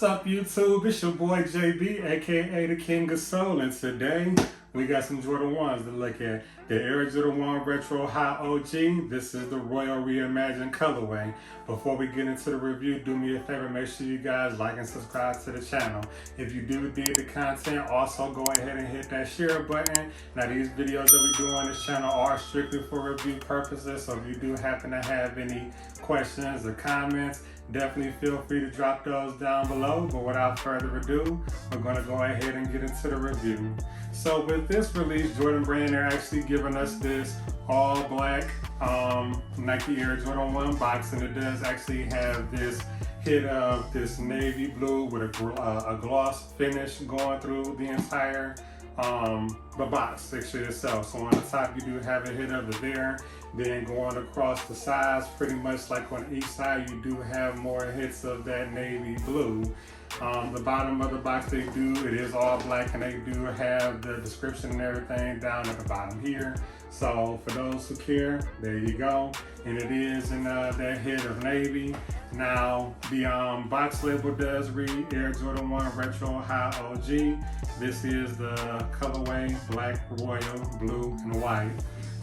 What's up, YouTube? It's your boy JB, aka the King of Soul, and today we got some Jordan 1s to look at. The Air Jordan 1 Retro High OG. This is the Royal Reimagined colorway. Before we get into the review, do me a favor, make sure you guys like and subscribe to the channel. If you do dig the content, also go ahead and hit that share button. Now, these videos that we do on this channel are strictly for review purposes, so if you do happen to have any questions or comments, definitely feel free to drop those down below. But without further ado, we're going to go ahead and get into the review. So with this release, Jordan Brand, they're actually giving us this all black Nike Air Jordan 1 box, and it does actually have this hit of this navy blue with a gloss finish going through the entire the box section itself. So on the top you do have a hit of it there. Then going across the sides, pretty much like on each side, you do have more hits of that navy blue. The bottom of the box, it is all black, and they do have the description and everything down at the bottom here. So for those who care, there you go. And it is in that hit of navy. Now the box label does read Air Jordan 1 Retro High OG. This is the colorway black, royal, blue, and white.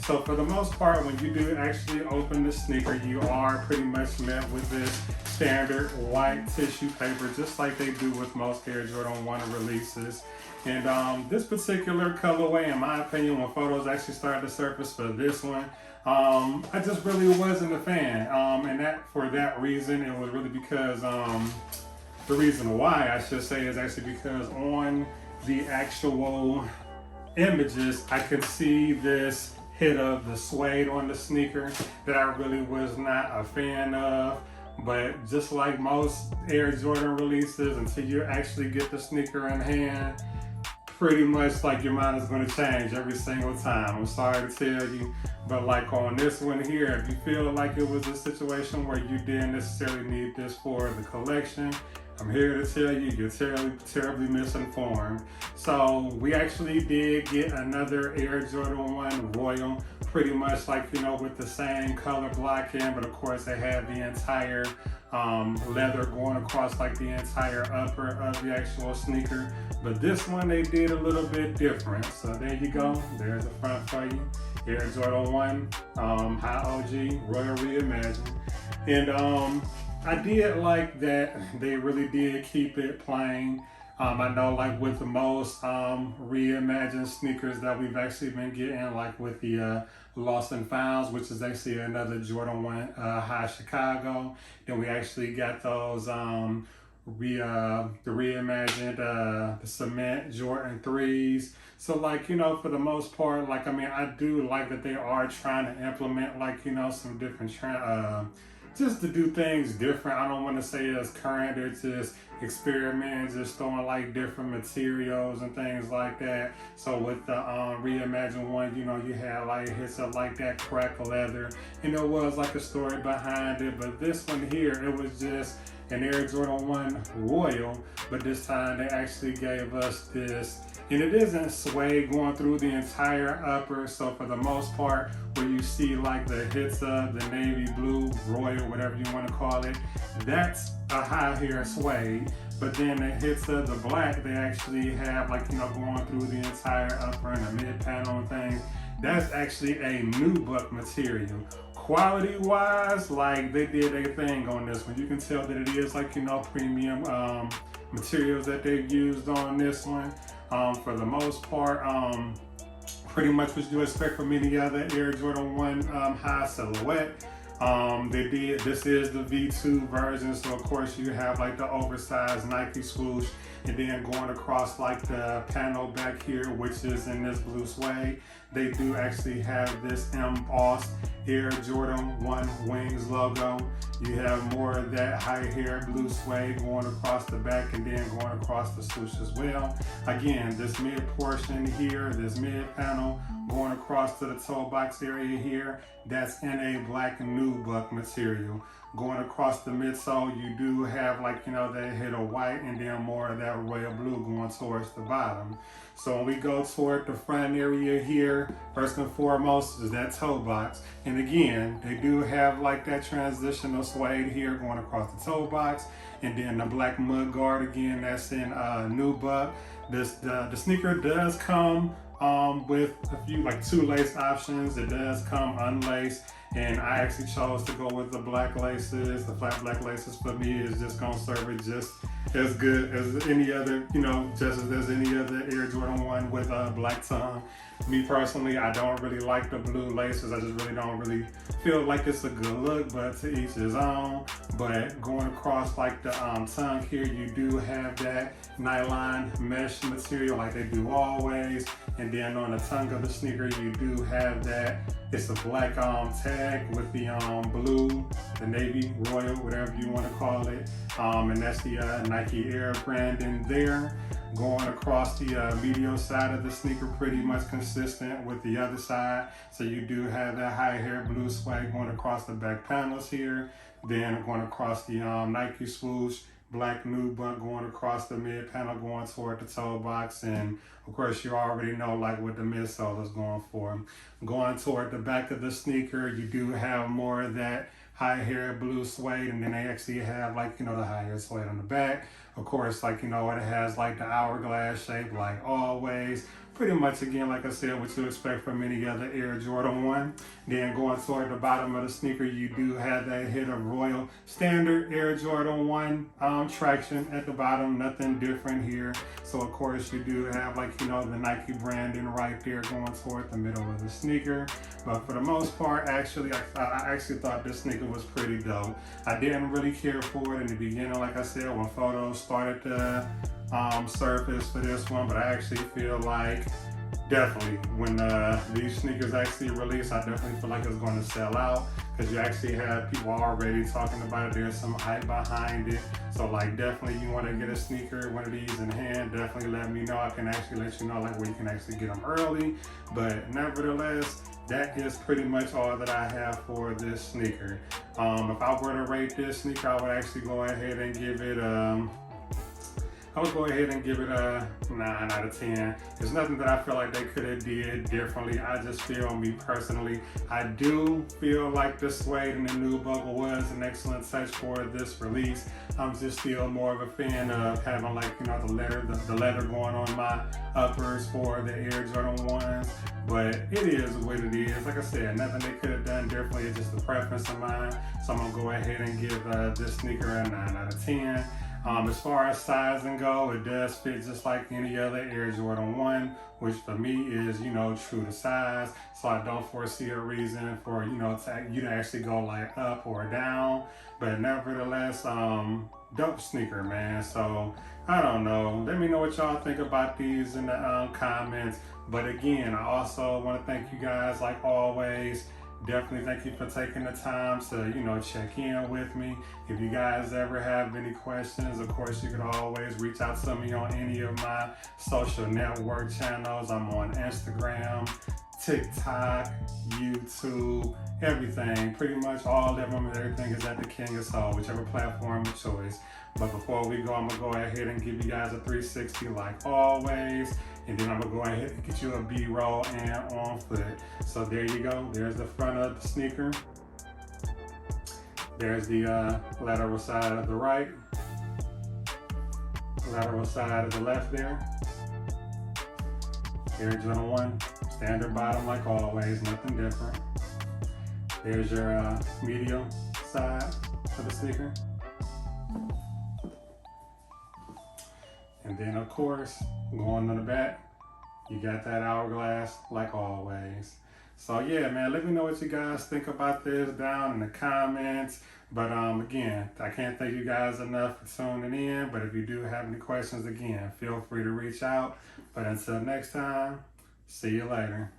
So for the most part, when you do actually open the sneaker, you are pretty much met with this standard white tissue paper, just like they do with most Air Jordan 1 releases. And this particular colorway, in my opinion, when photos actually started to surface for this one, I just really wasn't a fan. And for that reason, it was really because, the reason why I should say is actually because on the actual images, I could see this hit of the suede on the sneaker that I really was not a fan of. But just like most Air Jordan releases, until you actually get the sneaker in hand, pretty much like your mind is going to change every single time. I'm sorry to tell you, but like on this one here, if you feel like it was a situation where you didn't necessarily need this for the collection, I'm here to tell you, you're terribly misinformed. So we actually did get another Air Jordan 1 Royal, pretty much like, you know, with the same color block in, but of course they had the entire leather going across like the entire upper of the actual sneaker. But this one they did a little bit different. So there you go, there's the front for you. Air Jordan 1 High OG Royal Reimagined. And I did like that they really did keep it plain. I know like with the most reimagined sneakers that we've actually been getting, like with the Lost and Founds, which is actually another Jordan 1 High Chicago. Then we actually got those the reimagined the cement Jordan 3s. So like, you know, for the most part, like, I mean, I do like that they are trying to implement, like, you know, some different just to do things different. I don't want to say it's current, they're just experimenting, just throwing like different materials and things like that. So with the reimagined one, you know, you had like hits of like that crack leather, and there was like a story behind it. But this one here, it was just an Air Jordan 1 Royal, but this time they actually gave us this, and it isn't suede going through the entire upper. So for the most part, where you see like the hits of the navy blue, royal, whatever you want to call it, that's a high hair suede. But then the hits of the black, they actually have like, you know, going through the entire upper and the mid panel and things. That's actually a nubuck material. Quality wise, like they did a thing on this one. You can tell that it is like, you know, premium materials that they've used on this one. For the most part, pretty much what you expect from any other Air Jordan 1 high silhouette. This is the V2 version, so of course you have like the oversized Nike swoosh, and then going across like the panel back here, which is in this blue suede, they do actually have this embossed Air Jordan 1 Wings logo. You have more of that high hair blue suede going across the back and then going across the swoosh as well. Again, this mid portion here, this mid panel going across to the toe box area here, that's in a black nubuck material. Going across the midsole, you do have like, you know, that hit of white and then more of that royal blue going towards the bottom. So when we go toward the front area here, here, first and foremost, is that toe box. And again, they do have like that transitional suede here going across the toe box. And then the black mud guard again, that's in nubuck. The sneaker does come with a few, like 2 lace options. It does come unlaced. And I actually chose to go with the black laces. The flat black laces for me is just gonna serve it just as good as any other, just as there's any other Air Jordan 1 with a black tongue. Me personally, I don't really like the blue laces. I just really don't really feel like it's a good look, but to each his own. But going across like the tongue here, you do have that nylon mesh material like they do always. And then on the tongue of the sneaker, you do have that. It's a black tag with the blue, the navy, royal, whatever you want to call it. And that's the Nike Air brand in there. Going across the medial side of the sneaker, pretty much consistent with the other side. So you do have that high hair blue swag going across the back panels here. Then going across the Nike swoosh, black nubuck going across the mid panel going toward the toe box. And of course you already know like what the midsole is going for. Going toward the back of the sneaker, you do have more of that high hair blue suede, and then they actually have like, the high hair suede on the back. Of course, like, it has like the hourglass shape like always. Pretty much, again, like I said, what you expect from any other Air Jordan 1. Then going toward the bottom of the sneaker, you do have that hit of royal standard Air Jordan 1 traction at the bottom, nothing different here. So of course you do have like, the Nike branding right there going toward the middle of the sneaker. But for the most part, actually, I actually thought this sneaker was pretty dope. I didn't really care for it in the beginning, like I said, when photos started to surface for this one, but I actually feel like definitely when these sneakers actually release, I definitely feel like it's going to sell out, because you actually have people already talking about it. There's some hype behind it. So like, definitely you want to get a sneaker, one of these in hand, definitely let me know. I can actually let you know like where you can actually get them early. But nevertheless, that is pretty much all that I have for this sneaker. If I were to rate this sneaker, I would actually go ahead and give it I would go ahead and give it a 9 out of 10. There's nothing that I feel like they could have did differently. I just feel, me personally, I do feel like the suede and the nubuck was an excellent touch for this release. I'm just still more of a fan of having like, the leather going on my uppers for the Air Jordan 1s. But it is what it is. Like I said, nothing they could have done differently. It's just a preference of mine. So I'm gonna go ahead and give this sneaker a 9 out of 10. As far as sizing go, it does fit just like any other Air Jordan 1, which for me is, true to size. So I don't foresee a reason for, you to actually go like up or down. But nevertheless, dope sneaker, man. So I don't know. Let me know what y'all think about these in the comments. But again, I also want to thank you guys like always. Definitely thank you for taking the time to, check in with me. If you guys ever have any questions, of course, you can always reach out to me on any of my social network channels. I'm on Instagram, TikTok, YouTube, everything. Pretty much all of them, everything is at the King of Soul, whichever platform of choice. But before we go, I'm going to go ahead and give you guys a 360 like always. And then I'm going to go ahead and get you a B-roll and on foot. So there you go. There's the front of the sneaker. There's the lateral side of the right. Lateral side of the left there. Air Jordan 1. Standard bottom like always. Nothing different. There's your medial side of the sneaker. And then of course, going on the back, you got that hourglass like always. So yeah, man, let me know what you guys think about this down in the comments. But again, I can't thank you guys enough for tuning in. But if you do have any questions, again, feel free to reach out. But until next time, see you later.